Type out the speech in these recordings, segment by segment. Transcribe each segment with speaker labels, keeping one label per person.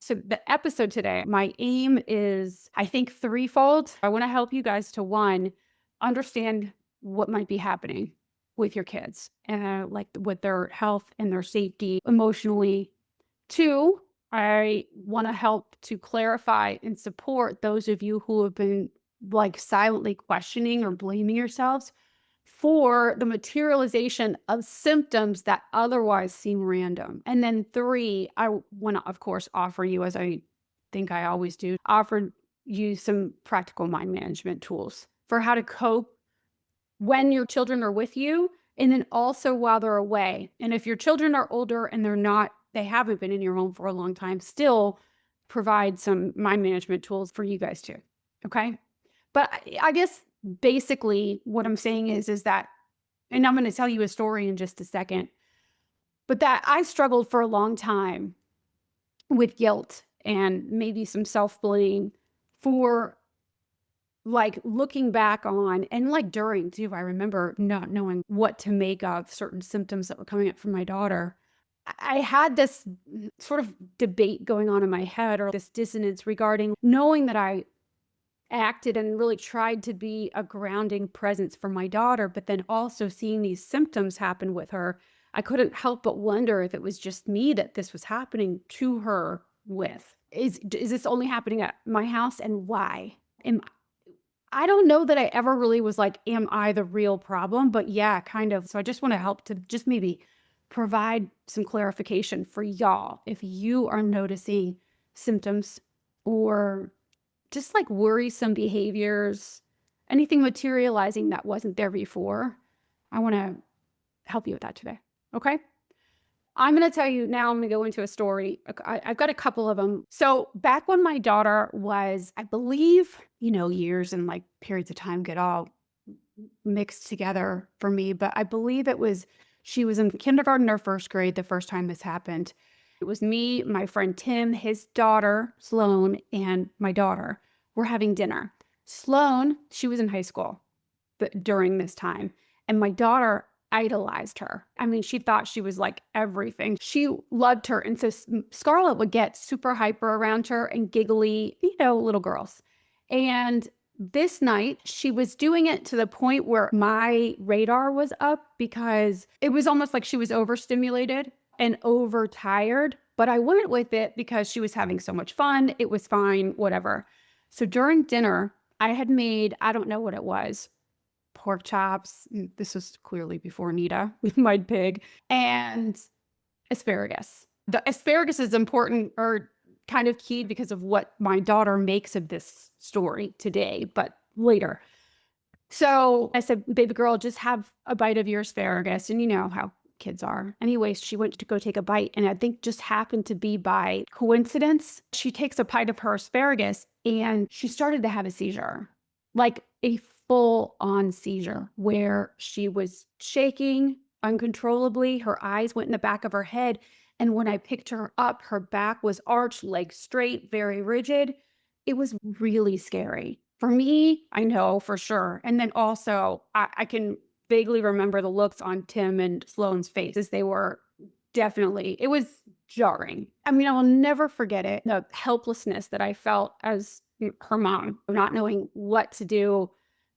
Speaker 1: So the episode today, my aim is, I think, threefold. I want to help you guys to one, understand what might be happening with your kids and like with their health and their safety emotionally. Two, I want to help to clarify and support those of you who have been like silently questioning or blaming yourselves for the materialization of symptoms that otherwise seem random. And then three, I want to, of course, offer you, as I think I always do, offer you some practical mind management tools for how to cope when your children are with you and then also while they're away. And if your children are older and they haven't been in your home for a long time, still provide some mind management tools for you guys too. Okay. But I guess basically what I'm saying is that, and I'm going to tell you a story in just a second, but that I struggled for a long time with guilt and maybe some self blame for like looking back on and like during too. I remember not knowing what to make of certain symptoms that were coming up from my daughter. I had this sort of debate going on in my head or this dissonance regarding knowing that I acted and really tried to be a grounding presence for my daughter, but then also seeing these symptoms happen with her, I couldn't help but wonder if it was just me that this was happening to her with. Is this only happening at my house and why? Am I don't know that I ever really was like, am I the real problem? But yeah, kind of. So I just want to help to just maybe provide some clarification for y'all if you are noticing symptoms or just like worrisome behaviors, anything materializing that wasn't there before. I want to help you with that today. Okay. I'm going to tell you now, I'm going to go into a story. I've got a couple of them. So back when my daughter was, I believe, years and like periods of time get all mixed together for me, but I believe she was in kindergarten or first grade the first time this happened. It was me, my friend Tim, his daughter, Sloan, and my daughter were having dinner. Sloan, she was in high school during this time, and my daughter idolized her. I mean, she thought she was like everything. She loved her. And so Scarlett would get super hyper around her and giggly, little girls. And this night, she was doing it to the point where my radar was up because it was almost like she was overstimulated and overtired. But I went with it because she was having so much fun. It was fine, whatever. So during dinner, I had made, I don't know what it was, pork chops. This was clearly before Nita with my pig and asparagus. The asparagus is important or kind of key because of what my daughter makes of this story today, but later. So I said, baby girl, just have a bite of your asparagus. And you know how kids are. Anyways, she went to go take a bite. And I think just happened to be by coincidence. She takes a bite of her asparagus and she started to have a seizure, like a full on seizure where she was shaking uncontrollably. Her eyes went in the back of her head. And when I picked her up, her back was arched, legs straight, very rigid. It was really scary. For me, I know for sure. And then also, I can vaguely remember the looks on Tim and Sloane's faces. They were it was jarring. I mean, I will never forget it. The helplessness that I felt as her mom, not knowing what to do,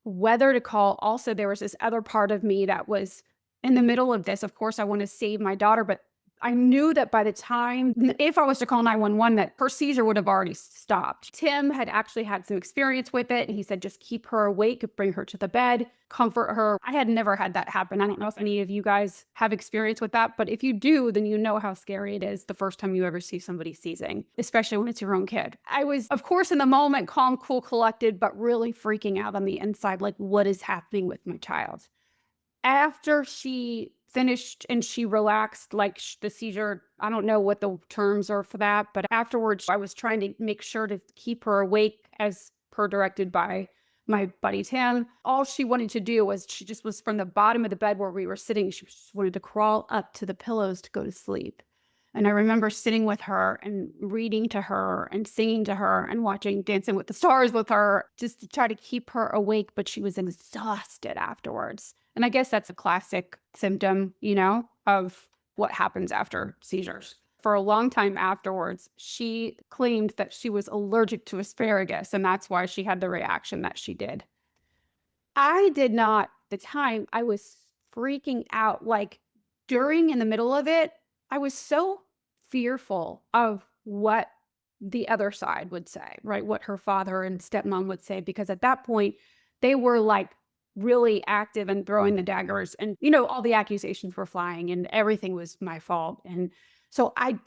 Speaker 1: whether to call. Also, there was this other part of me that was in the middle of this. Of course, I want to save my daughter, but I knew that by the time, if I was to call 911, that her seizure would have already stopped. Tim had actually had some experience with it. And he said, just keep her awake, bring her to the bed, comfort her. I had never had that happen. I don't know if any of you guys have experience with that, but if you do, then you know how scary it is the first time you ever see somebody seizing, especially when it's your own kid. I was, of course, in the moment, calm, cool, collected, but really freaking out on the inside, like what is happening with my child? After she finished and she relaxed, like the seizure, I don't know what the terms are for that, but afterwards I was trying to make sure to keep her awake as per directed by my buddy Tim. All she wanted to do was, she just was from the bottom of the bed where we were sitting, she just wanted to crawl up to the pillows to go to sleep. And I remember sitting with her and reading to her and singing to her and watching Dancing with the Stars with her just to try to keep her awake, but she was exhausted afterwards. And I guess that's a classic symptom, of what happens after seizures. For a long time afterwards, she claimed that she was allergic to asparagus, and that's why she had the reaction that she did. I did not the time, I was freaking out, like, during in the middle of it, I was so fearful of what the other side would say, right? What her father and stepmom would say, because at that point, they were, like, really active and throwing the daggers and, all the accusations were flying and everything was my fault, and so I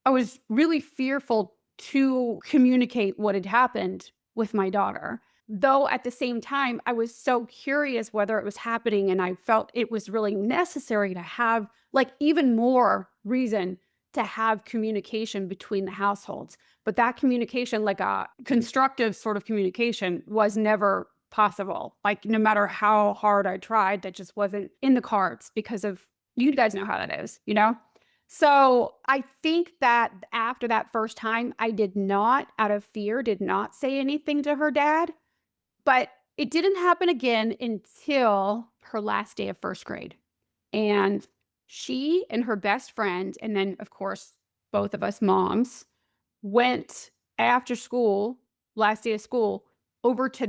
Speaker 1: was really fearful to communicate what had happened with my daughter. Though at the same time, I was so curious whether it was happening, and I felt it was really necessary to have, like, even more reason to have communication between the households. But that communication, like a constructive sort of communication, was never possible. Like, no matter how hard I tried, that just wasn't in the cards because of, you guys know how that is, you know? So I think that after that first time, I did not, out of fear, did not say anything to her dad. But it didn't happen again until her last day of first grade. And she and her best friend, and then, of course, both of us moms, went after school, last day of school, over to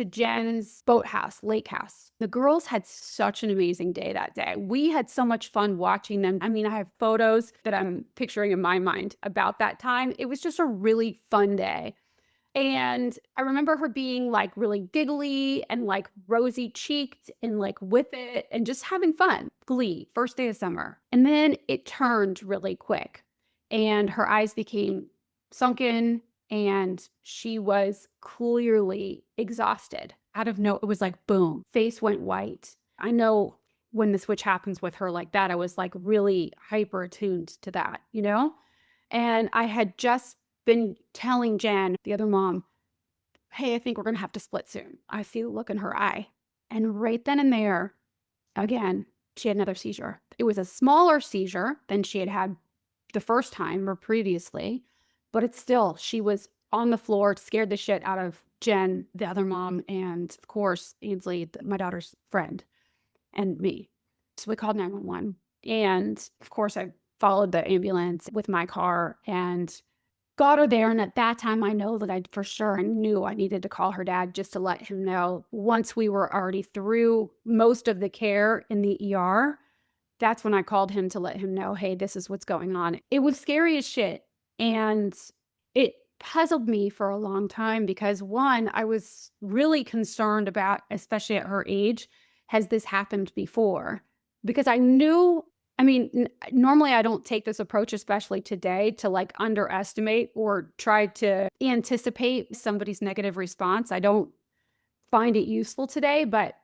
Speaker 1: Jen's boathouse, lake house. The girls had such an amazing day that day. We had so much fun watching them. I mean, I have photos that I'm picturing in my mind about that time. It was just a really fun day. And I remember her being, like, really giggly and, like, rosy cheeked and, like, with it and just having fun. Glee, first day of summer. And then it turned really quick and her eyes became sunken and she was clearly exhausted. Out of no, it was like boom, face went white. I know when the switch happens with her like that, I was like really hyper attuned to that, you know? And I had just been telling Jen, the other mom, "Hey, I think we're gonna have to split soon. I see the look in her eye." And right then and there, again, she had another seizure. It was a smaller seizure than she had had the first time or previously, but it's still, she was on the floor, scared the shit out of Jen, the other mom, and of course, Ainsley, my daughter's friend, and me. So we called 911. And of course, I followed the ambulance with my car and got her there, and at that time, I know that I for sure I knew I needed to call her dad just to let him know once we were already through most of the care in the ER. That's when I called him to let him know, "Hey, this is what's going on." It was scary as shit, and it puzzled me for a long time because, one, I was really concerned about, especially at her age, has this happened before? Because I knew, I mean, normally I don't take this approach, especially today, to, like, underestimate or try to anticipate somebody's negative response. I don't find it useful today, but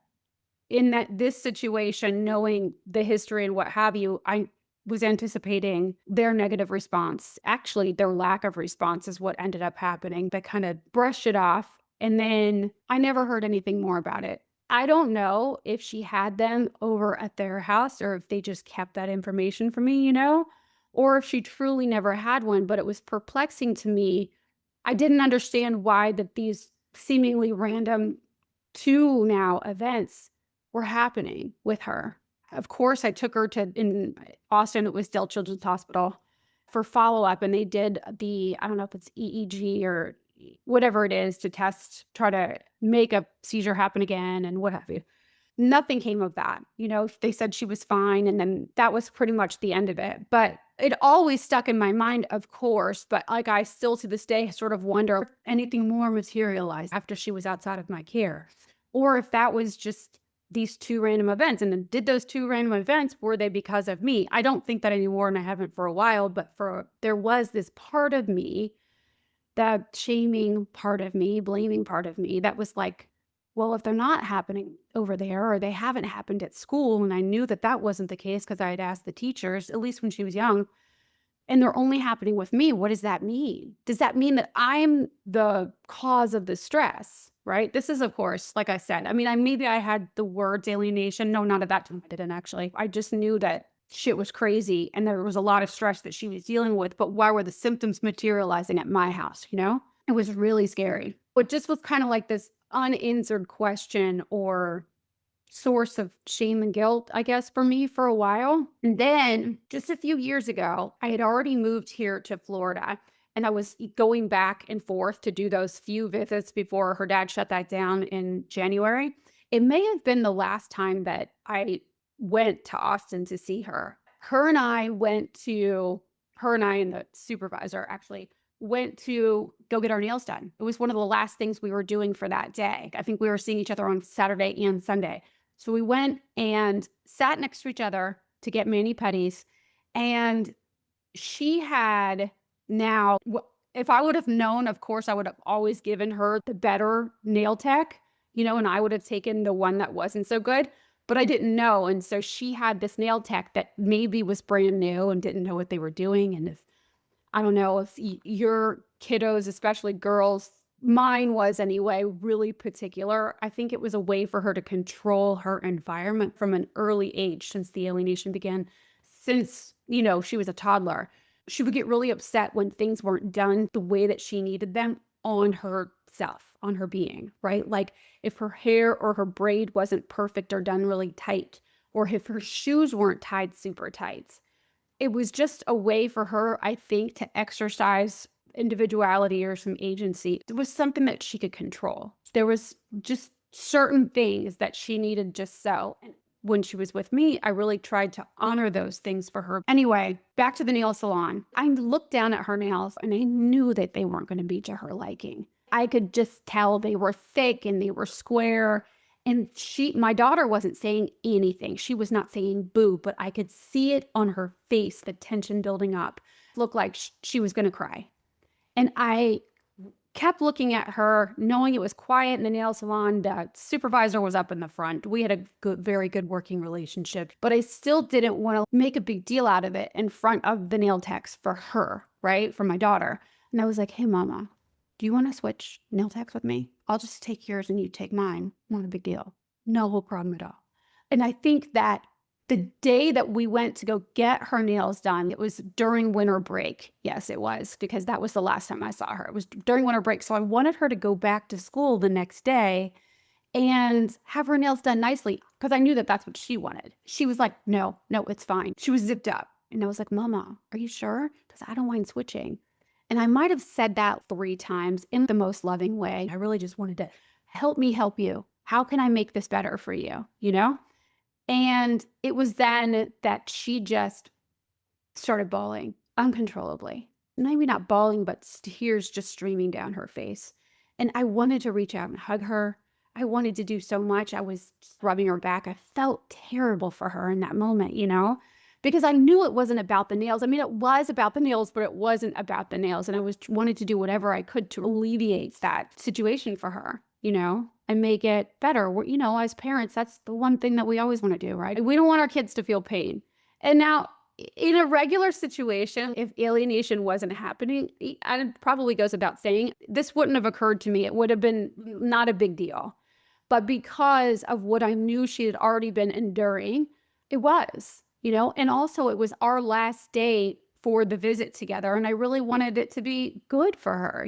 Speaker 1: in this situation, knowing the history and what have you, I was anticipating their negative response. Actually, their lack of response is what ended up happening. They kind of brushed it off. And then I never heard anything more about it. I don't know if she had them over at their house or if they just kept that information from me, or if she truly never had one, but it was perplexing to me. I didn't understand why that these seemingly random two now events were happening with her. Of course, I took her to, in Austin, it was Dell Children's Hospital for follow-up, and they did the, I don't know if it's EEG or whatever it is to test, try to make a seizure happen again and what have you. Nothing came of that. They said she was fine, and then that was pretty much the end of it. But it always stuck in my mind, of course, but, like, I still to this day sort of wonder if anything more materialized after she was outside of my care, or if that was just these two random events. And then did those two random events, were they because of me? I don't think that anymore, and I haven't for a while, but there was this part of me, that shaming part of me, blaming part of me that was like, well, if they're not happening over there or they haven't happened at school, and I knew that that wasn't the case because I had asked the teachers, at least when she was young, and they're only happening with me, what does that mean? Does that mean that I'm the cause of the stress, right? This is, of course, like I said, I mean, maybe I had the words alienation. No, not at that time. I didn't actually. I just knew that shit was crazy and there was a lot of stress that she was dealing with, but why were the symptoms materializing at my house, It was really scary. It just was kind of like this unanswered question or source of shame and guilt, I guess, for me for a while. And then just a few years ago, I had already moved here to Florida and I was going back and forth to do those few visits before her dad shut that down in January. It may have been the last time that I went to Austin to see her. Her and I and the supervisor actually went to go get our nails done. It was one of the last things we were doing for that day. I think we were seeing each other on Saturday and Sunday. So we went and sat next to each other to get mani-pedis, and she had now if I would have known, of course, I would have always given her the better nail tech, and I would have taken the one that wasn't so good, but I didn't know, and so she had this nail tech that maybe was brand new and didn't know what they were doing, and if I don't know if your kiddos, especially girls, mine was anyway, really particular. I think it was a way for her to control her environment from an early age since the alienation began. Since, she was a toddler, she would get really upset when things weren't done the way that she needed them on herself, on her being, right? Like if her hair or her braid wasn't perfect or done really tight, or if her shoes weren't tied super tight. It was just a way for her, I think, to exercise individuality or some agency. It was something that she could control. There was just certain things that she needed just so. And when she was with me, I really tried to honor those things for her. Anyway, back to the nail salon. I looked down at her nails and I knew that they weren't going to be to her liking. I could just tell they were thick and they were square. And my daughter wasn't saying anything. She was not saying boo, but I could see it on her face, the tension building up. It looked like she was going to cry. And I kept looking at her, knowing it was quiet in the nail salon. The supervisor was up in the front. We had a very good working relationship, but I still didn't want to make a big deal out of it in front of the nail techs for her, right? For my daughter. And I was like, hey, mama, do you want to switch nail techs with me? I'll just take yours and you take mine. Not a big deal. No problem at all. And I think that the day that we went to go get her nails done, it was during winter break. Yes, it was, because that was the last time I saw her. It was during winter break. So I wanted her to go back to school the next day and have her nails done nicely because I knew that that's what she wanted. She was like, no, it's fine. She was zipped up. And I was like, Mama, are you sure? Because I don't mind switching. And I might have said that 3 times in the most loving way. I really just wanted to help me help you. How can I make this better for you? And it was then that she just started bawling uncontrollably. Maybe not bawling, but tears just streaming down her face. And I wanted to reach out and hug her. I wanted to do so much. I was just rubbing her back. I felt terrible for her in that moment, because I knew it wasn't about the nails. I mean, it was about the nails, but it wasn't about the nails. And I wanted to do whatever I could to alleviate that situation for her, and make it better. As parents, that's the one thing that we always want to do, right? We don't want our kids to feel pain. And now, in a regular situation, if alienation wasn't happening, and it probably goes without saying, this wouldn't have occurred to me. It would have been not a big deal. But because of what I knew she had already been enduring, it was, and also it was our last day for the visit together. And I really wanted it to be good for her,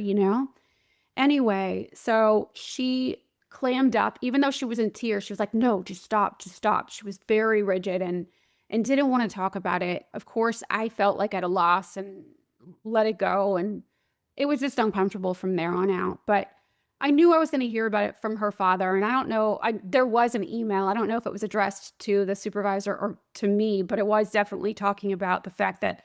Speaker 1: Anyway, so she clammed up, even though she was in tears. She was like, no, just stop. She was very rigid and didn't want to talk about it. Of course, I felt like at a loss and let it go. And it was just uncomfortable from there on out. But I knew I was going to hear about it from her father. And I don't know, there was an email. I don't know if it was addressed to the supervisor or to me, but it was definitely talking about the fact that,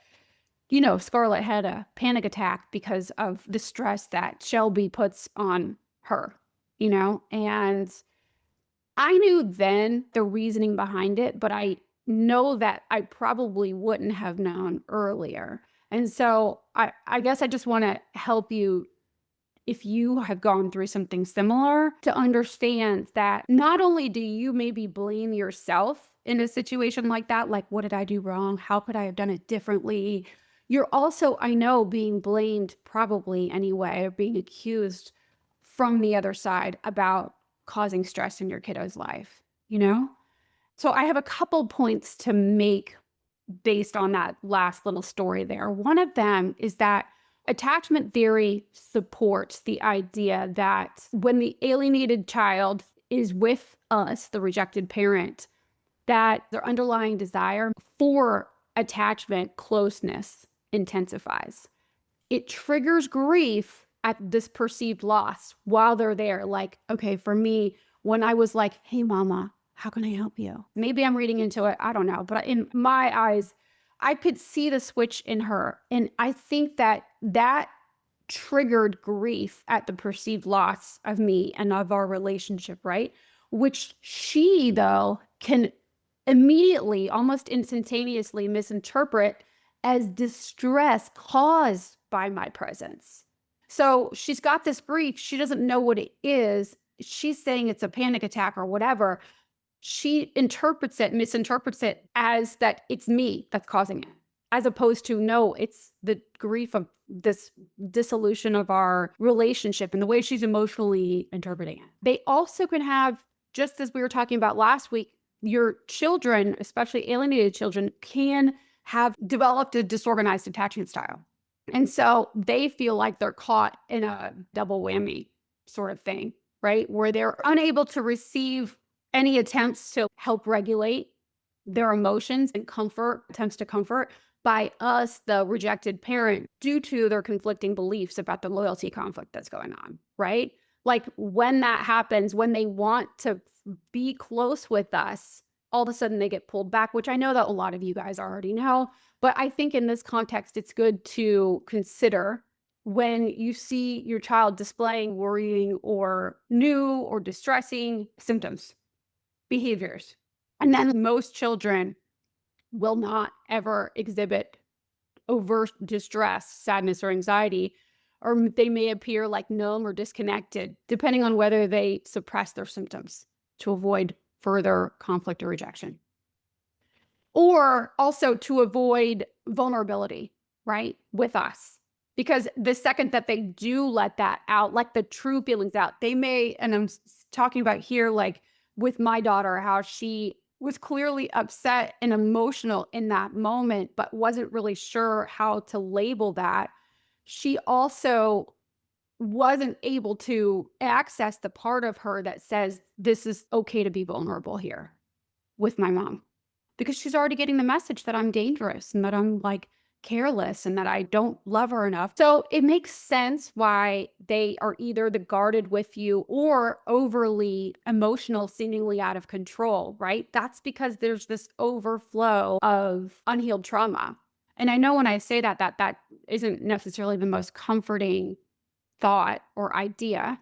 Speaker 1: Scarlett had a panic attack because of the stress that Shelby puts on her, and I knew then the reasoning behind it, but I know that I probably wouldn't have known earlier. And so I guess I just want to help you, if you have gone through something similar, to understand that not only do you maybe blame yourself in a situation like that, like, what did I do wrong? How could I have done it differently? You're also, I know, being blamed probably anyway, or being accused from the other side about causing stress in your kiddo's life, So I have a couple points to make based on that last little story there. One of them is that attachment theory supports the idea that when the alienated child is with us, the rejected parent, that their underlying desire for attachment, closeness intensifies. It triggers grief at this perceived loss while they're there. Like, okay, for me, when I was like, hey, mama, how can I help you? Maybe I'm reading into it. I don't know. But in my eyes, I could see the switch in her. And I think that that triggered grief at the perceived loss of me and of our relationship, right? Which she, though, can immediately, almost instantaneously misinterpret as distress caused by my presence. So she's got this grief. She doesn't know what it is. She's saying it's a panic attack or whatever. She misinterprets it as that it's me that's causing it, as opposed to, no, it's the grief of this dissolution of our relationship and the way she's emotionally interpreting it. They also can have, just as we were talking about last week, your children, especially alienated children, can have developed a disorganized attachment style. And so they feel like they're caught in a double whammy sort of thing, right? Where they're unable to receive any attempts to help regulate their emotions and attempts to comfort by us, the rejected parent, due to their conflicting beliefs about the loyalty conflict that's going on, right? Like when that happens, when they want to be close with us, all of a sudden they get pulled back, which I know that a lot of you guys already know. But I think in this context, it's good to consider when you see your child displaying worrying or new or distressing symptoms, behaviors. And then most children will not ever exhibit overt distress, sadness, or anxiety, or they may appear like numb or disconnected, depending on whether they suppress their symptoms to avoid further conflict or rejection. Or also to avoid vulnerability, right, with us. Because the second that they do let that out, like the true feelings out, they may, and I'm talking about here, like with my daughter, how she was clearly upset and emotional in that moment, but wasn't really sure how to label that. She also wasn't able to access the part of her that says, this is okay to be vulnerable here with my mom, because she's already getting the message that I'm dangerous and that I'm like careless and that I don't love her enough. So it makes sense why they are either the guarded with you or overly emotional, seemingly out of control, right? That's because there's this overflow of unhealed trauma. And I know when I say that, that isn't necessarily the most comforting thought or idea.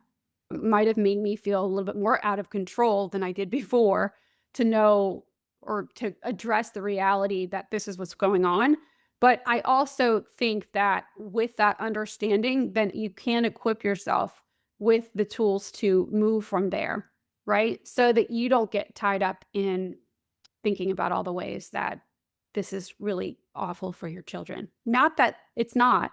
Speaker 1: It might have made me feel a little bit more out of control than I did before to know or to address the reality that this is what's going on. But I also think that with that understanding, then you can equip yourself with the tools to move from there, right? So that you don't get tied up in thinking about all the ways that this is really awful for your children. Not that it's not,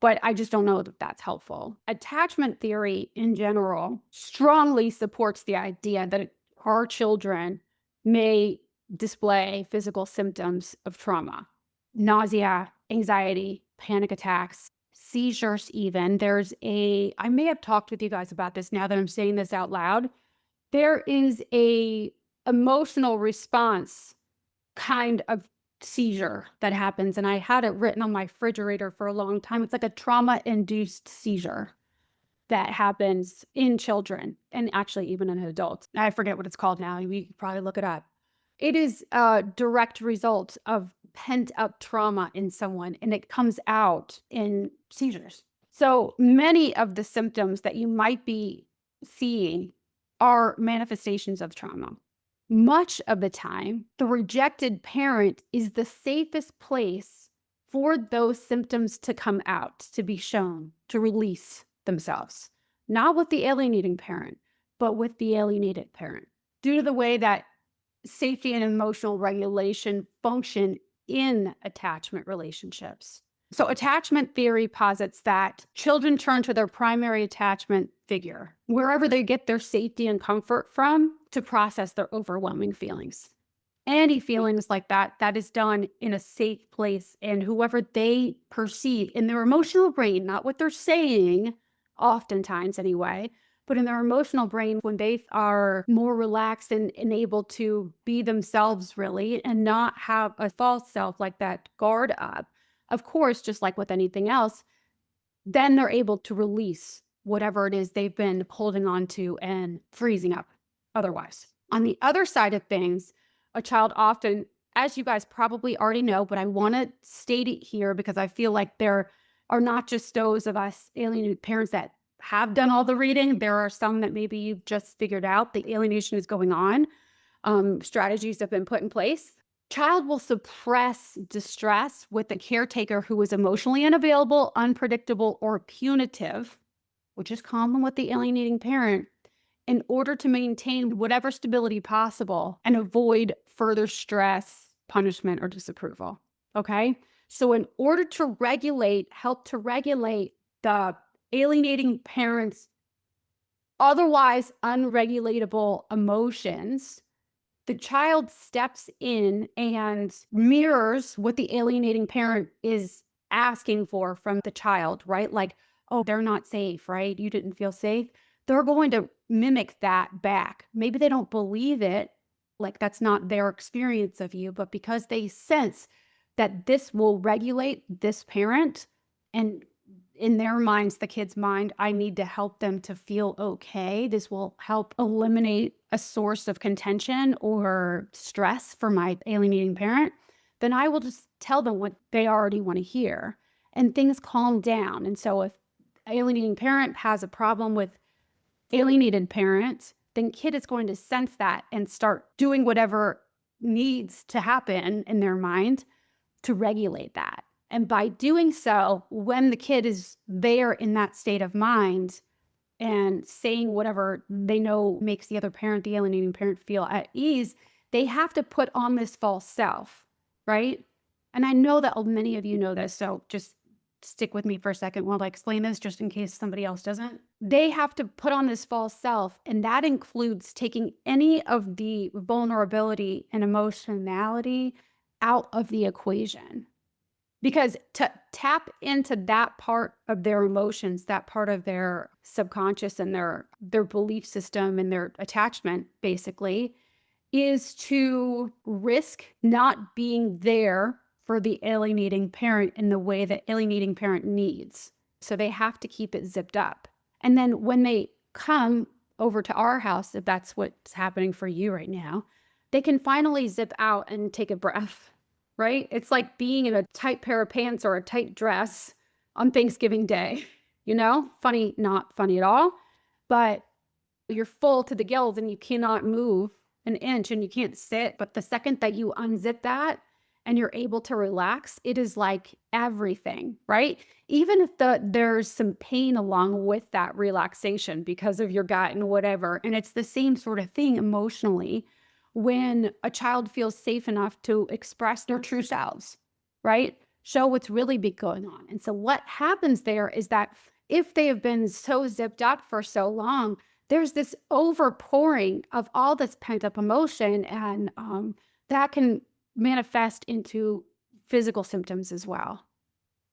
Speaker 1: but I just don't know that that's helpful. Attachment theory in general strongly supports the idea that our children may display physical symptoms of trauma, nausea, anxiety, panic attacks, seizures even. I may have talked with you guys about this now that I'm saying this out loud. There is a emotional response kind of seizure that happens, and I had it written on my refrigerator for a long time. It's like a trauma-induced seizure that happens in children and actually even in adults. I forget what it's called now. We could probably look it up. It is a direct result of pent-up trauma in someone, and it comes out in seizures. So many of the symptoms that you might be seeing are manifestations of trauma. Much of the time, the rejected parent is the safest place for those symptoms to come out, to be shown, to release themselves. Not with the alienating parent, but with the alienated parent. Due to the way that safety and emotional regulation function in attachment relationships. So attachment theory posits that children turn to their primary attachment figure, wherever they get their safety and comfort from, to process their overwhelming feelings. Any feelings like that, that is done in a safe place, and whoever they perceive in their emotional brain, not what they're saying, oftentimes anyway, But in their emotional brain, when they are more relaxed and able to be themselves really and not have a false self like that guard up, of course, just like with anything else, then they're able to release whatever it is they've been holding on to and freezing up otherwise. On the other side of things, a child often, as you guys probably already know, but I want to state it here because I feel like there are not just those of us alienated parents that have done all the reading. There are some that maybe you've just figured out the alienation is going on. Strategies have been put in place. Child will suppress distress with the caretaker who is emotionally unavailable, unpredictable, or punitive, which is common with the alienating parent, in order to maintain whatever stability possible and avoid further stress, punishment, or disapproval. Okay? So, in order to help to regulate the alienating parent's otherwise unregulatable emotions, the child steps in and mirrors what the alienating parent is asking for from the child, right? Like, oh, they're not safe, right? You didn't feel safe. They're going to mimic that back. Maybe they don't believe it, like that's not their experience of you, but because they sense that this will regulate this parent, and in their minds, the kid's mind, I need to help them to feel okay. This will help eliminate a source of contention or stress for my alienating parent. Then I will just tell them what they already want to hear and things calm down. And so if alienating parent has a problem with alienated parent, then kid is going to sense that and start doing whatever needs to happen in their mind to regulate that. And by doing so, when the kid is there in that state of mind and saying whatever they know makes the other parent, the alienating parent, feel at ease, they have to put on this false self, right? And I know that many of you know this, so just stick with me for a second while I explain this, just in case somebody else doesn't. They have to put on this false self, and that includes taking any of the vulnerability and emotionality out of the equation. Because to tap into that part of their emotions, that part of their subconscious and their belief system and their attachment, basically, is to risk not being there for the alienating parent in the way that alienating parent needs. So they have to keep it zipped up. And then when they come over to our house, if that's what's happening for you right now, they can finally zip out and take a breath, right? It's like being in a tight pair of pants or a tight dress on Thanksgiving Day, Funny, not funny at all, but you're full to the gills and you cannot move an inch and you can't sit. But the second that you unzip that and you're able to relax, it is like everything, right? Even if there's some pain along with that relaxation because of your gut and whatever, and it's the same sort of thing emotionally when a child feels safe enough to express their true selves, right? Show what's really been going on. And so what happens there is that if they have been so zipped up for so long, there's this overpouring of all this pent up emotion, and that can manifest into physical symptoms as well.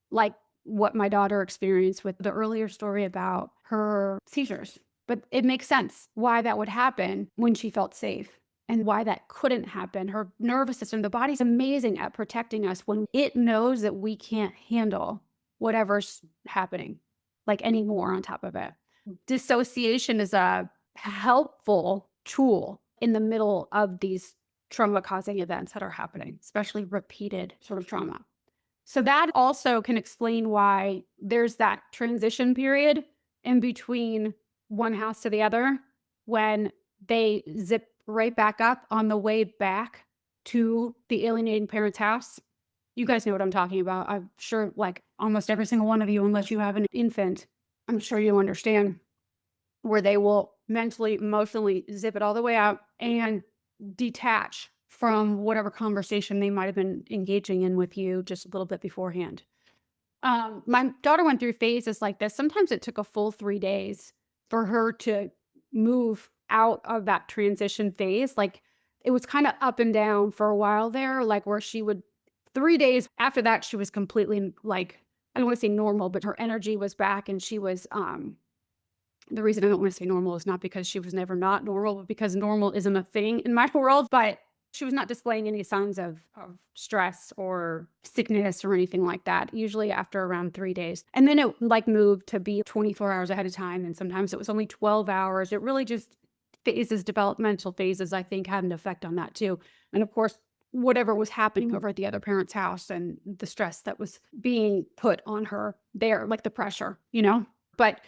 Speaker 1: Like what my daughter experienced with the earlier story about her seizures. But it makes sense why that would happen when she felt safe and why that couldn't happen. Her nervous system, the body's amazing at protecting us when it knows that we can't handle whatever's happening, like anymore on top of it. Dissociation is a helpful tool in the middle of these trauma causing events that are happening, especially repeated sort of trauma. So that also can explain why there's that transition period in between one house to the other when they zip right back up on the way back to the alienating parent's house. You guys know what I'm talking about. I'm sure like almost every single one of you, unless you have an infant, I'm sure you understand where they will mentally, emotionally zip it all the way out and detach from whatever conversation they might have been engaging in with you just a little bit beforehand. My daughter went through phases like this. Sometimes it took a full 3 days for her to move out of that transition phase. Like it was kind of up and down for a while there, like where she would 3 days after that, she was completely like, I don't want to say normal, but her energy was back and she was The reason I don't want to say normal is not because she was never not normal, but because normal isn't a thing in my world. But she was not displaying any signs of stress or sickness or anything like that, usually after around 3 days. And then it like moved to be 24 hours ahead of time. And sometimes it was only 12 hours. It really just phases, developmental phases, I think had an effect on that too. And of course, whatever was happening over at the other parent's house and the stress that was being put on her there, like the pressure, you know? But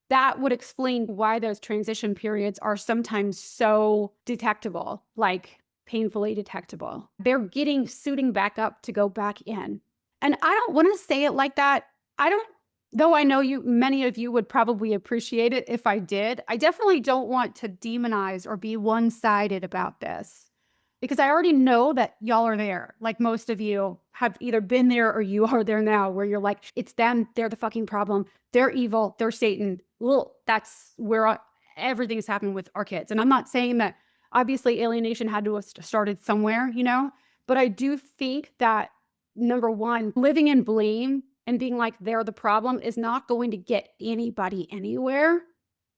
Speaker 1: that would explain why those transition periods are sometimes so detectable, like painfully detectable. They're getting suiting back up to go back in. And I don't want to say it like that. I don't, though I know many of you would probably appreciate it if I did. I definitely don't want to demonize or be one-sided about this because I already know that y'all are there. Like most of you have either been there or you are there now where you're like, it's them, they're the fucking problem. They're evil, they're Satan. Well, that's where everything's happened with our kids. And I'm not saying that obviously alienation had to have started somewhere, you know, but I do think that number one, living in blame and being like they're the problem is not going to get anybody anywhere.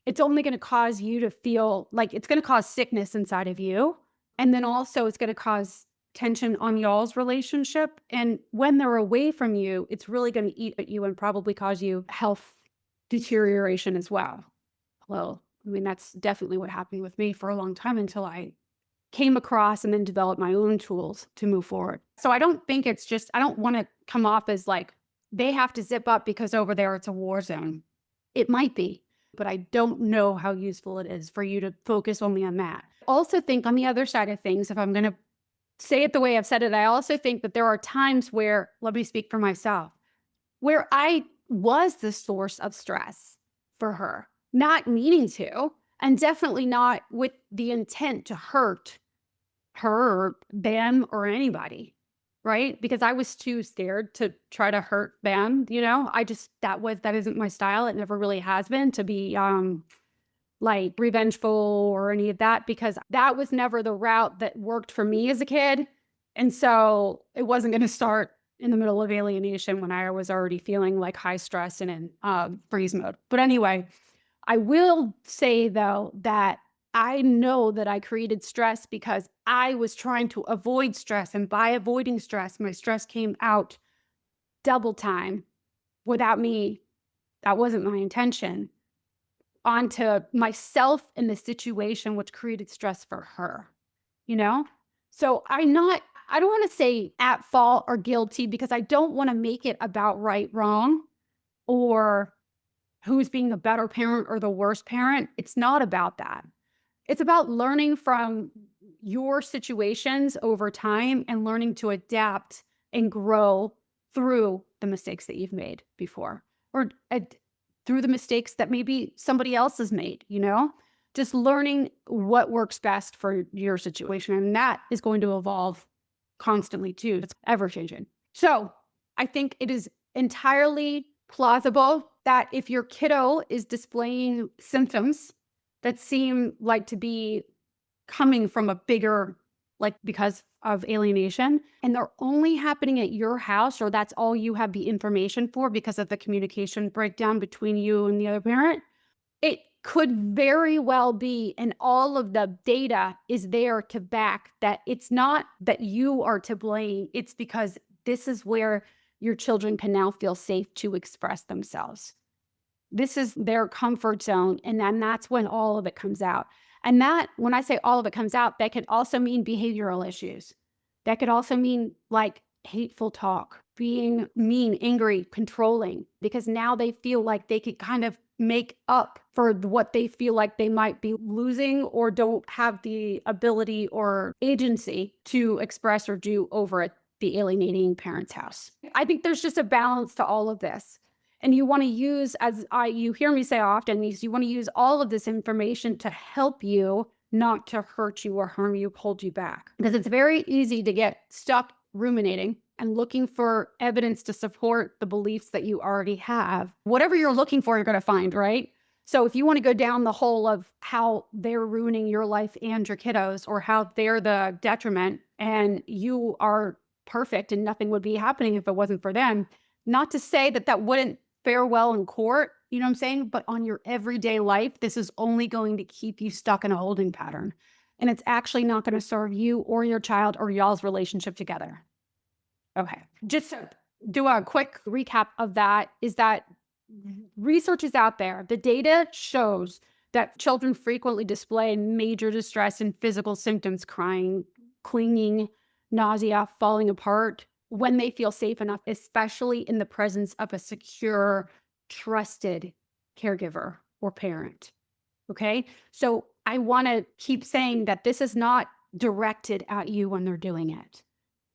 Speaker 1: It's only going to cause you to feel like it's going to cause sickness inside of you. And then also it's going to cause tension on y'all's relationship. And when they're away from you, it's really going to eat at you and probably cause you health deterioration as well. Well, I mean, that's definitely what happened with me for a long time until I came across and then developed my own tools to move forward. So I don't think it's just, I don't want to come off as like they have to zip up because over there it's a war zone. It might be, but I don't know how useful it is for you to focus only on that. Also think on the other side of things, if I'm going to say it the way I've said it, I also think that there are times where, let me speak for myself, where I was the source of stress for her, not meaning to, and definitely not with the intent to hurt her or them or anybody, right? Because I was too scared to try to hurt them, you know? That isn't my style. It never really has been to be like revengeful or any of that, because that was never the route that worked for me as a kid. And so it wasn't going to start in the middle of alienation when I was already feeling like high stress and in freeze mode. But anyway, I will say though that I know that I created stress because I was trying to avoid stress. And by avoiding stress, my stress came out double time without me. That wasn't my intention, onto myself in the situation, which created stress for her, you know? So I don't want to say at fault or guilty because I don't want to make it about right, wrong, or who's being the better parent or the worst parent. It's not about that. It's about learning from your situations over time and learning to adapt and grow through the mistakes that you've made before, or through the mistakes that maybe somebody else has made, you know? Just learning what works best for your situation. And that is going to evolve constantly too. It's ever changing. So I think it is entirely plausible that if your kiddo is displaying symptoms that seem like to be coming from a bigger, like because of alienation, and they're only happening at your house, or that's all you have the information for because of the communication breakdown between you and the other parent, it could very well be, and all of the data is there to back that it's not that you are to blame. It's because this is where your children can now feel safe to express themselves. This is their comfort zone. And then that's when all of it comes out. And that, when I say all of it comes out, that could also mean behavioral issues. That could also mean like hateful talk, being mean, angry, controlling, because now they feel like they could kind of make up for what they feel like they might be losing or don't have the ability or agency to express or do over at the alienating parent's house. I think there's just a balance to all of this. And you want to use, you hear me say often, you want to use all of this information to help you, not to hurt you or harm you, hold you back. Because it's very easy to get stuck ruminating and looking for evidence to support the beliefs that you already have. Whatever you're looking for, you're going to find, right? So if you want to go down the hole of how they're ruining your life and your kiddos, or how they're the detriment and you are perfect and nothing would be happening if it wasn't for them, not to say that that wouldn't farewell in court, you know what I'm saying? But on your everyday life, this is only going to keep you stuck in a holding pattern. And it's actually not going to serve you or your child or y'all's relationship together. Okay. Just to do a quick recap of that is that research is out there. The data shows that children frequently display major distress and physical symptoms, crying, clinging, nausea, falling apart when they feel safe enough, especially in the presence of a secure, trusted caregiver or parent. Okay. So I want to keep saying that this is not directed at you when they're doing it.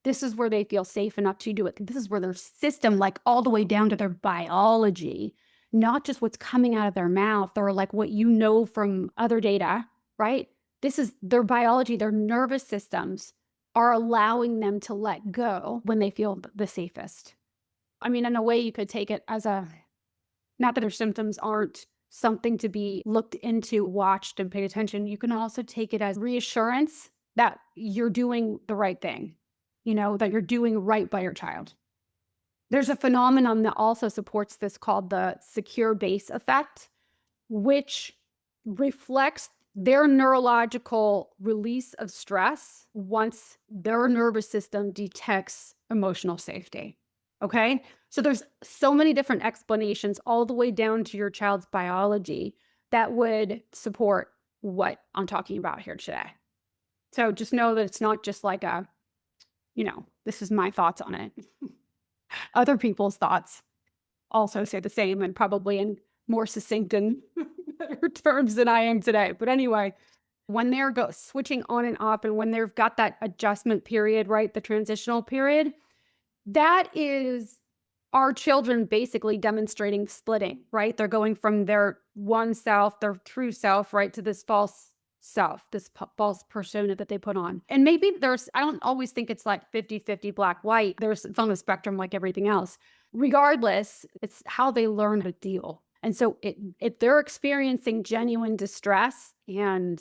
Speaker 1: This is where they feel safe enough to do it. This is where their system, like all the way down to their biology, not just what's coming out of their mouth or like what you know from other data, right? This is their biology, their nervous systems are allowing them to let go when they feel the safest. I mean, in a way, you could take it as not that their symptoms aren't something to be looked into, watched, and paid attention. You can also take it as reassurance that you're doing the right thing, that you're doing right by your child. There's a phenomenon that also supports this called the secure base effect, which reflects their neurological release of stress once their nervous system detects emotional safety. Okay. So there's so many different explanations all the way down to your child's biology that would support what I'm talking about here today. So just know that it's not just like this is my thoughts on it. Other people's thoughts also say the same and probably in more succinct and better terms than I am today. But anyway, when they're switching on and off and when they've got that adjustment period, right, the transitional period, that is our children basically demonstrating splitting, right? They're going from their one self, their true self, right, to this false self, this false persona that they put on. And maybe I don't always think it's like 50-50 black, white. It's on the spectrum like everything else. Regardless, it's how they learn to deal. And so if they're experiencing genuine distress and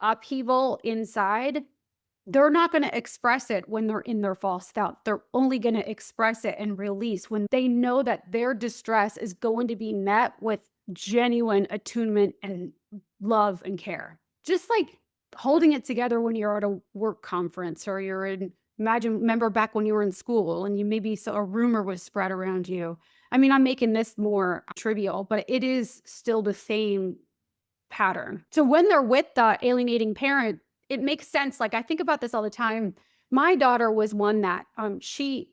Speaker 1: upheaval inside, they're not going to express it when they're in their false self. They're only going to express it and release when they know that their distress is going to be met with genuine attunement and love and care. Just like holding it together when you're at a work conference or remember back when you were in school and you maybe saw a rumor was spread around you. I mean, I'm making this more trivial, but it is still the same pattern. So when they're with the alienating parent, it makes sense. Like I think about this all the time. My daughter was one that she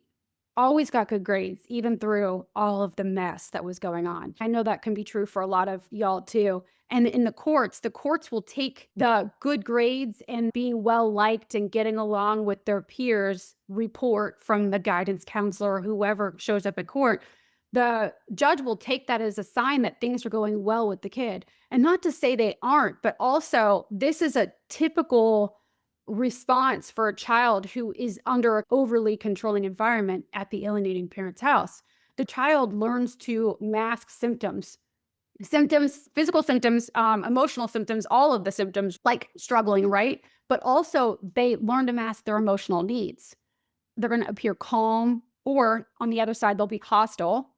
Speaker 1: always got good grades, even through all of the mess that was going on. I know that can be true for a lot of y'all too. And in the courts will take the good grades and being well liked and getting along with their peers report from the guidance counselor or whoever shows up at court. The judge will take that as a sign that things are going well with the kid. And not to say they aren't, but also this is a typical response for a child who is under an overly controlling environment at the alienating parent's house. The child learns to mask symptoms, physical symptoms, emotional symptoms, all of the symptoms, like struggling, right? But also they learn to mask their emotional needs. They're going to appear calm, or on the other side, they'll be hostile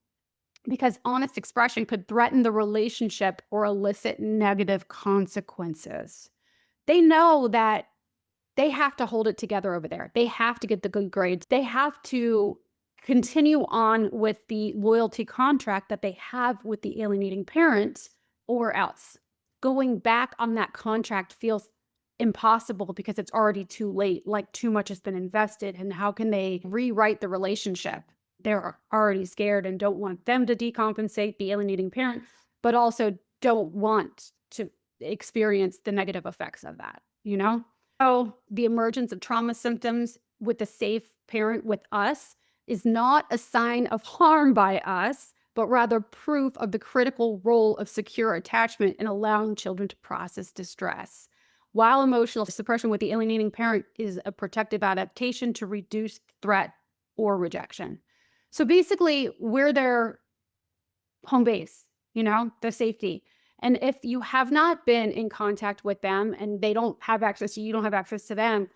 Speaker 1: because honest expression could threaten the relationship or elicit negative consequences. They know that they have to hold it together over there. They have to get the good grades. They have to continue on with the loyalty contract that they have with the alienating parents, or else going back on that contract feels impossible because it's already too late, like too much has been invested. And how can they rewrite the relationship? They're already scared and don't want them to decompensate the alienating parent, but also don't want to experience the negative effects of that, So the emergence of trauma symptoms with a safe parent with us is not a sign of harm by us, but rather proof of the critical role of secure attachment in allowing children to process distress. While emotional suppression with the alienating parent is a protective adaptation to reduce threat or rejection. So basically, we're their home base, the safety. And if you have not been in contact with them and they don't have access to you, don't have access to them,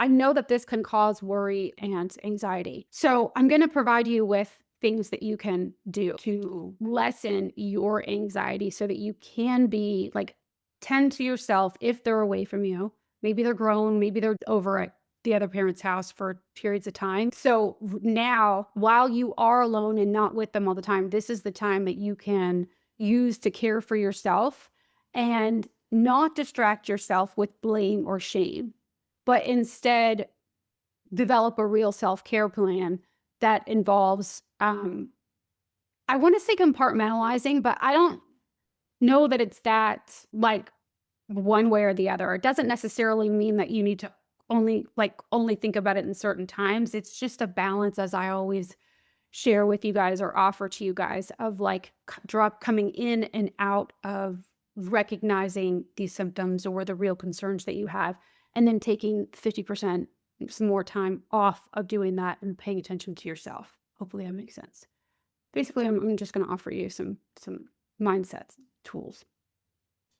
Speaker 1: I know that this can cause worry and anxiety. So I'm going to provide you with things that you can do to lessen your anxiety so that you can be like, tend to yourself if they're away from you. Maybe they're grown, maybe they're over at the other parent's house for periods of time. So now, while you are alone and not with them all the time, this is the time that you can use to care for yourself and not distract yourself with blame or shame, but instead develop a real self-care plan that involves, I want to say compartmentalizing, but I don't know that it's that like one way or the other. It doesn't necessarily mean that you need to only think about it in certain times. It's just a balance, as I always share with you guys or offer to you guys, of like drop coming in and out of recognizing these symptoms or the real concerns that you have, and then taking 50% some more time off of doing that and paying attention to yourself. Hopefully that makes sense. Basically, I'm just going to offer you some mindsets tools.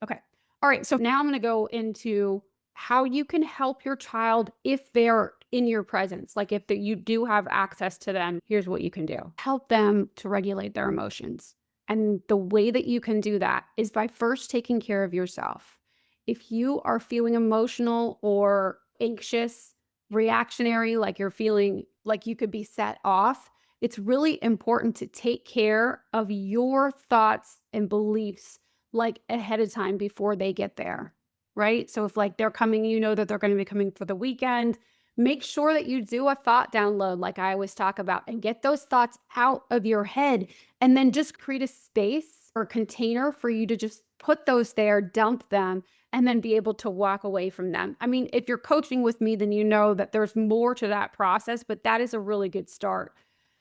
Speaker 1: Okay. All right. So now I'm going to go into how you can help your child if they're in your presence. Like if you do have access to them, here's what you can do. Help them to regulate their emotions. And the way that you can do that is by first taking care of yourself. If you are feeling emotional or anxious, reactionary, like you're feeling like you could be set off, it's really important to take care of your thoughts and beliefs like ahead of time before they get there, right? So if like they're coming, you know that they're going to be coming for the weekend, make sure that you do a thought download like I always talk about and get those thoughts out of your head, and then just create a space or container for you to just put those there, dump them, and then be able to walk away from them. I mean, if you're coaching with me, then you know that there's more to that process, but that is a really good start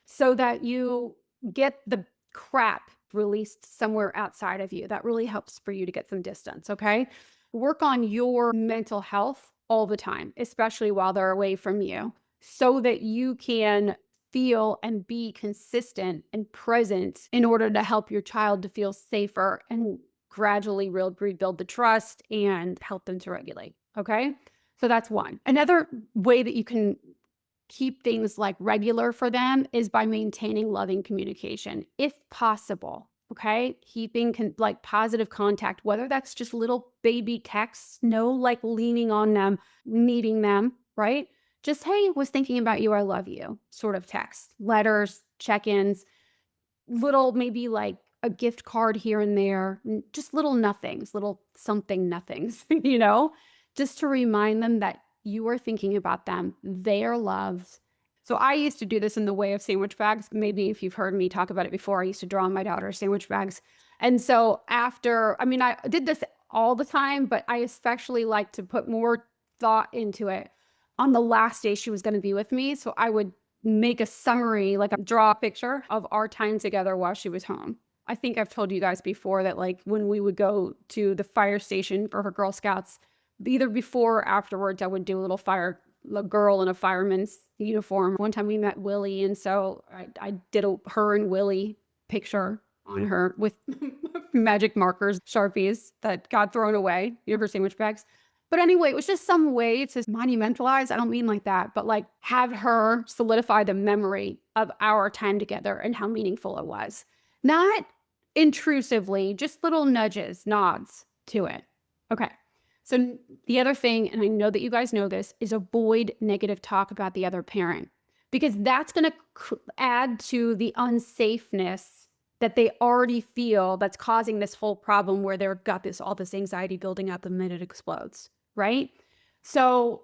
Speaker 1: so that you get the crap released somewhere outside of you. That really helps for you to get some distance, okay? Work on your mental health all the time, especially while they're away from you, so that you can feel and be consistent and present in order to help your child to feel safer and gradually rebuild the trust and help them to regulate, okay? So that's one. Another way that you can keep things like regular for them is by maintaining loving communication, if possible. Okay. Keeping like positive contact, whether that's just little baby texts, no like leaning on them, needing them, right? Just, hey, was thinking about you. I love you sort of text, letters, check-ins, little, maybe like a gift card here and there, just little nothings, little something nothings, just to remind them that you are thinking about them. They are loved. So I used to do this in the way of sandwich bags. Maybe if you've heard me talk about it before, I used to draw on my daughter's sandwich bags. And so I did this all the time, but I especially like to put more thought into it on the last day she was going to be with me. So I would make a summary, like draw a picture of our time together while she was home. I think I've told you guys before that like when we would go to the fire station for her Girl Scouts, either before or afterwards, I would do a girl in a fireman's uniform. One time we met Willie, and so I did her and Willie picture on her with magic markers, Sharpies that got thrown away. You ever sandwich bags? But anyway, it was just some way to monumentalize. I don't mean like that, but like have her solidify the memory of our time together and how meaningful it was. Not intrusively, just little nudges, nods to it. Okay. So the other thing, and I know that you guys know this, is avoid negative talk about the other parent, because that's going to add to the unsafeness that they already feel that's causing this whole problem where they've got all this anxiety building up the minute it explodes, right? So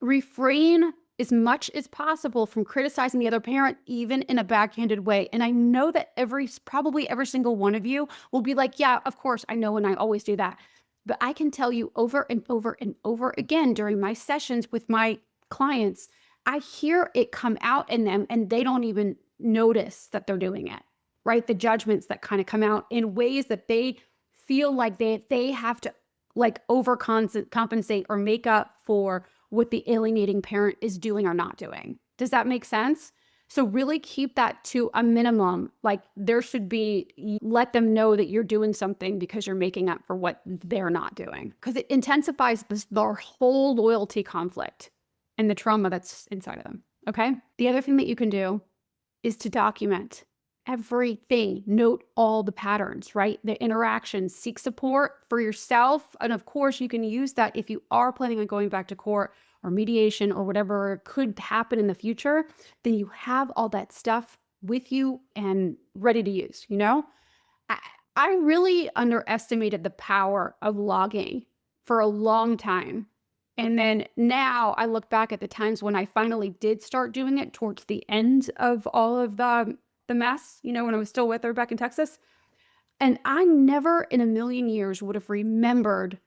Speaker 1: refrain as much as possible from criticizing the other parent, even in a backhanded way. And I know that probably every single one of you will be like, yeah, of course, I know, and I always do that. But I can tell you over and over and over again during my sessions with my clients, I hear it come out in them and they don't even notice that they're doing it, right? The judgments that kind of come out in ways that they feel like they have to like overcompensate or make up for what the alienating parent is doing or not doing. Does that make sense? So really keep that to a minimum. Like there should be, let them know that you're doing something because you're making up for what they're not doing. Because it intensifies their whole loyalty conflict and the trauma that's inside of them. Okay. The other thing that you can do is to document. everything. Note all the patterns, right? The interactions, seek support for yourself. And of course, you can use that if you are planning on going back to court or mediation or whatever could happen in the future, then you have all that stuff with you and ready to use, you know? I, I really underestimated the power of logging for a long time. And then now I look back at the times when I finally did start doing it towards the end of all of the mess, you know, when I was still with her back in Texas. And I never in a million years would have remembered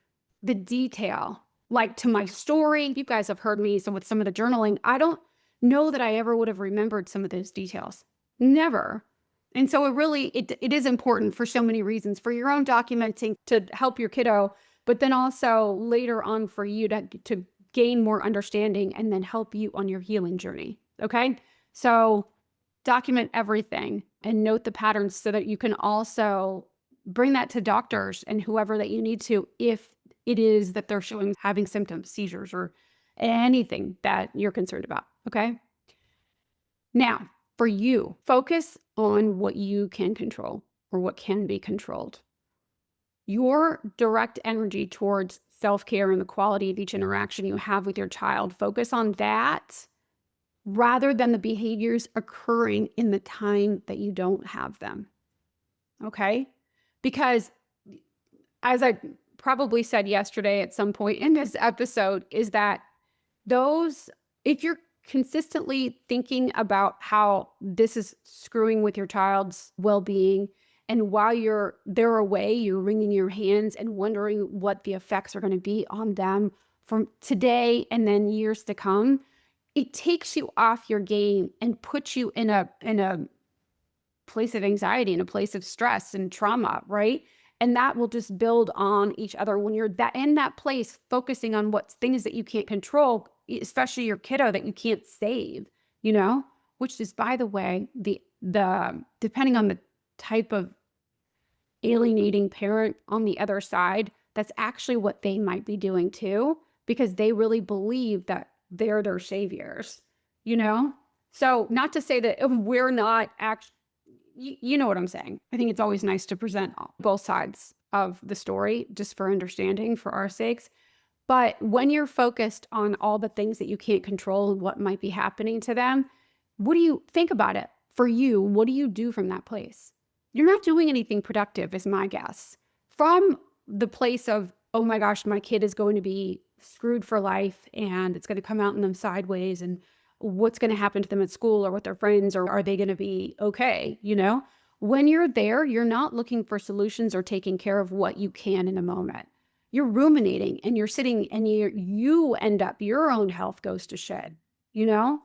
Speaker 1: the detail, like to my story. You guys have heard me. So with some of the journaling, I don't know that I ever would have remembered some of those details. Never. And so it is important for so many reasons, for your own documenting to help your kiddo, but then also later on for you to gain more understanding and then help you on your healing journey. Okay. So document everything and note the patterns so that you can also bring that to doctors and whoever that you need to if it is that they're showing having symptoms, seizures, or anything that you're concerned about. Okay. Now, for you, focus on what you can control or what can be controlled. Your direct energy towards self care and the quality of each interaction you have with your child, focus on that rather than the behaviors occurring in the time that you don't have them. Okay? Because as I probably said yesterday at some point in this episode, is that those, if you're consistently thinking about how this is screwing with your child's well being, and while they're away, you're wringing your hands and wondering what the effects are going to be on them from today and then years to come, it takes you off your game and puts you in a place of anxiety, in a place of stress and trauma, right? And that will just build on each other when you're that in that place, focusing on what things that you can't control, especially your kiddo that you can't save, you know, which is, by the way, the depending on the type of alienating parent on the other side, that's actually what they might be doing too, because they really believe that they're their saviors, you know? So, not to say that if we're not actually, you know what I'm saying. I think it's always nice to present both sides of the story just for understanding, for our sakes. But when you're focused on all the things that you can't control and what might be happening to them, what do you think about it for you? What do you do from that place? You're not doing anything productive, is my guess. From the place of, oh my gosh, my kid is going to be screwed for life and it's going to come out in them sideways, and what's going to happen to them at school or with their friends, or are they going to be okay? You know, when you're there, you're not looking for solutions or taking care of what you can in a moment. You're ruminating and you're sitting and you end up, your own health goes to shed, you know?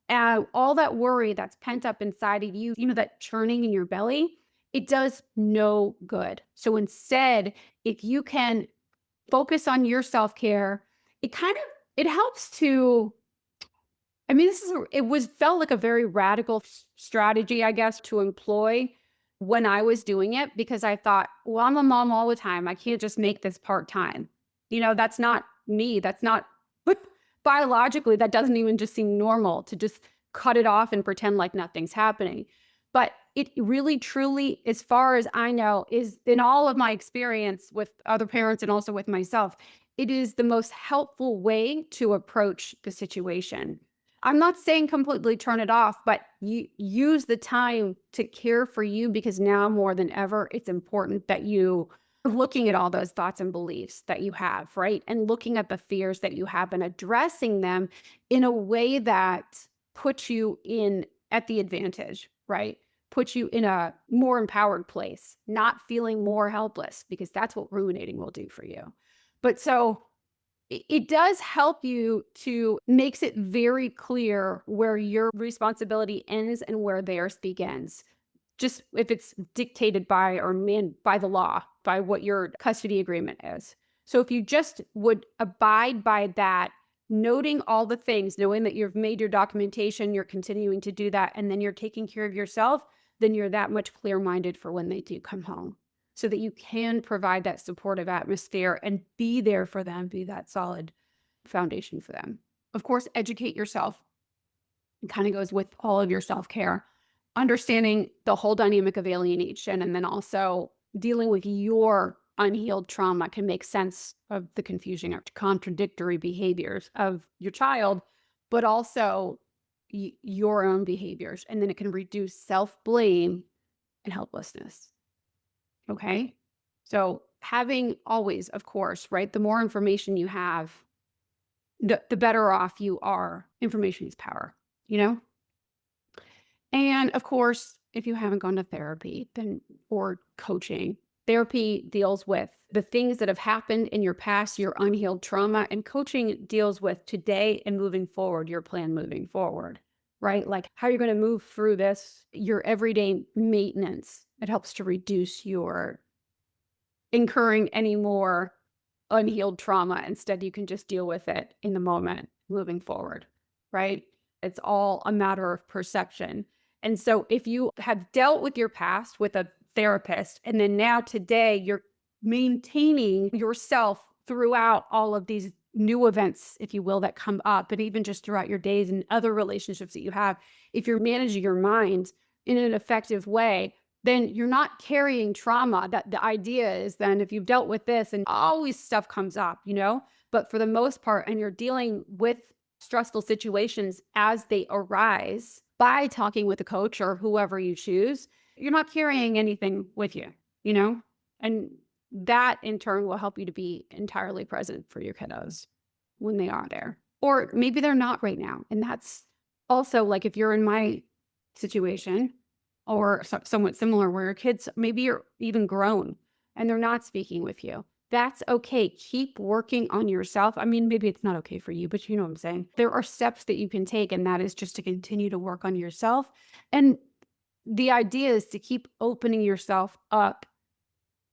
Speaker 1: And all that worry that's pent up inside of you, you know, that churning in your belly, it does no good. So instead, if you can focus on your self-care, it kind of, it helps to, I mean, it was felt like a very radical strategy, I guess, to employ when I was doing it, because I thought, well, I'm a mom all the time. I can't just make this part-time. You know, that's not me. That's not biologically, that doesn't even just seem normal to just cut it off and pretend like nothing's happening. But it really, truly, as far as I know, is in all of my experience with other parents and also with myself, it is the most helpful way to approach the situation. I'm not saying completely turn it off, but you use the time to care for you, because now more than ever, it's important that you are looking at all those thoughts and beliefs that you have, right? And looking at the fears that you have and addressing them in a way that puts you in at the advantage, right? Puts you in a more empowered place, not feeling more helpless, because that's what ruminating will do for you. But so it does help you to makes it very clear where your responsibility ends and where theirs begins. Just if it's dictated by or by the law, by what your custody agreement is. So if you just would abide by that, noting all the things, knowing that you've made your documentation, you're continuing to do that, and then you're taking care of yourself, then you're that much clear-minded for when they do come home, so that you can provide that supportive atmosphere and be there for them, be that solid foundation for them. Of course, educate yourself. It kind of goes with all of your self-care. understanding the whole dynamic of alienation and then also dealing with your unhealed trauma can make sense of the confusion or contradictory behaviors of your child, but also your own behaviors. And then it can reduce self-blame and helplessness. Okay. So having always, of course, right? The more information you have, the better off you are. Information is power, you know? And of course, if you haven't gone to therapy, then or coaching, therapy deals with the things that have happened in your past, your unhealed trauma, and coaching deals with today and moving forward, your plan moving forward, right? Like how you're going to move through this, your everyday maintenance. It helps to reduce your incurring any more unhealed trauma. Instead, you can just deal with it in the moment moving forward, right? It's all a matter of perception. And so if you have dealt with your past with a therapist, and then now today you're maintaining yourself throughout all of these new events, if you will, that come up, and even just throughout your days and other relationships that you have, if you're managing your mind in an effective way, then you're not carrying trauma. That the idea is then if you've dealt with this and always stuff comes up, but for the most part, and you're dealing with stressful situations as they arise by talking with a coach or whoever you choose, you're not carrying anything with you, you know? And that in turn will help you to be entirely present for your kiddos when they are there. Or maybe they're not right now. And that's also like if you're in my situation, or somewhat similar where your kids maybe you're even grown and they're not speaking with you. That's okay. Keep working on yourself. I mean, maybe it's not okay for you, but you know what I'm saying. There are steps that you can take, and that is just to continue to work on yourself. And the idea is to keep opening yourself up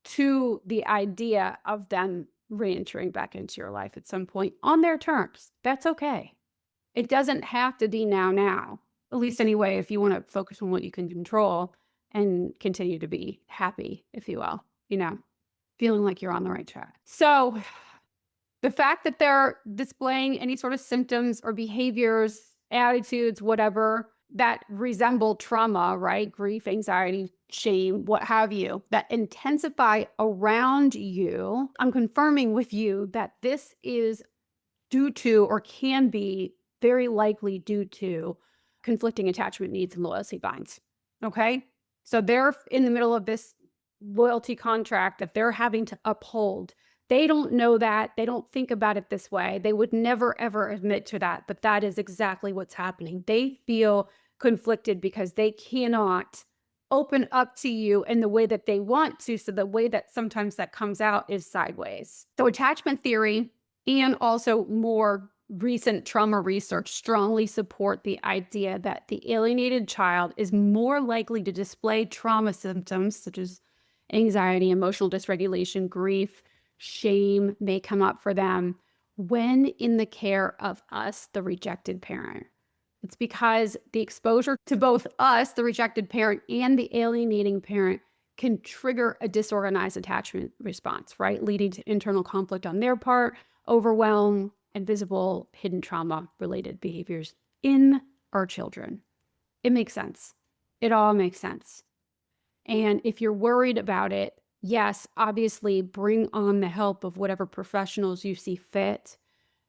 Speaker 1: to the idea of them reentering back into your life at some point on their terms. That's okay. It doesn't have to be now. At least anyway, if you want to focus on what you can control and continue to be happy, if you will, feeling like you're on the right track. So the fact that they're displaying any sort of symptoms or behaviors, attitudes, whatever, that resemble trauma, right? Grief, anxiety, shame, what have you, that intensify around you, I'm confirming with you that this is due to or can be very likely due to conflicting attachment needs and loyalty binds. Okay. So they're in the middle of this loyalty contract that they're having to uphold. They don't know that. They don't think about it this way. They would never, ever admit to that. But that is exactly what's happening. They feel conflicted because they cannot open up to you in the way that they want to. So the way that sometimes that comes out is sideways. So attachment theory and also more recent trauma research strongly support the idea that the alienated child is more likely to display trauma symptoms such as anxiety, emotional dysregulation, grief, shame may come up for them when in the care of us, the rejected parent. It's because the exposure to both us, the rejected parent, and the alienating parent can trigger a disorganized attachment response, right? Leading to internal conflict on their part, overwhelm, and visible hidden trauma-related behaviors in our children. It makes sense. It all makes sense. And if you're worried about it, yes, obviously bring on the help of whatever professionals you see fit,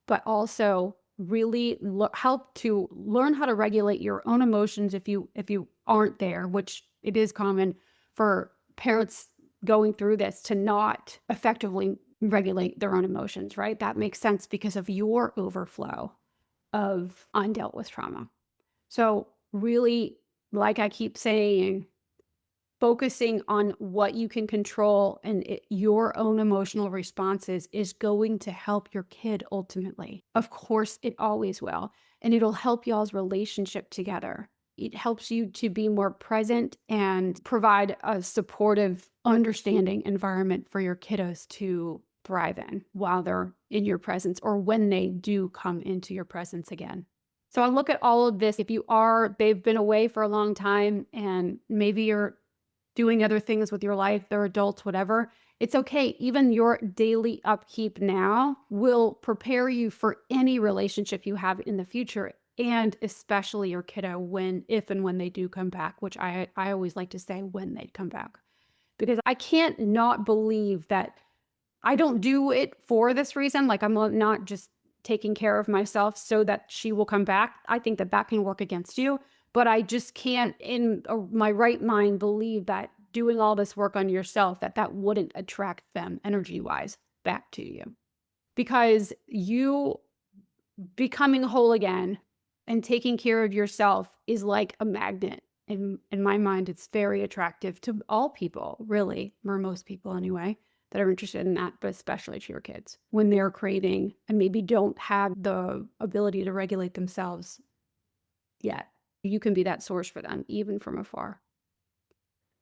Speaker 1: but also really help to learn how to regulate your own emotions if you aren't there, which it is common for parents going through this to not effectively regulate their own emotions, right? That makes sense because of your overflow of undealt with trauma. So really, like I keep saying, focusing on what you can control and your own emotional responses is going to help your kid ultimately. Of course, it always will. And it'll help y'all's relationship together. It helps you to be more present and provide a supportive, understanding environment for your kiddos to thrive in while they're in your presence or when they do come into your presence again. So I look at all of this. If they've been away for a long time and maybe you're doing other things with your life, they're adults, whatever, it's okay. Even your daily upkeep now will prepare you for any relationship you have in the future and especially your kiddo when, if and when they do come back, which I always like to say when they come back, because I can't not believe that I don't do it for this reason. Like, I'm not just taking care of myself so that she will come back. I think that that can work against you, but I just can't, in my right mind, believe that doing all this work on yourself, that that wouldn't attract them energy wise back to you, because you becoming whole again and taking care of yourself is like a magnet. In my mind, it's very attractive to all people, really, or most people anyway, that are interested in that, but especially to your kids when they're craving and maybe don't have the ability to regulate themselves yet. You can be that source for them, even from afar.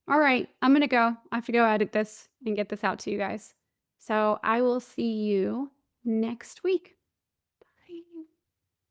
Speaker 1: All right, I'm going to go. I have to go edit this and get this out to you guys. So I will see you next week.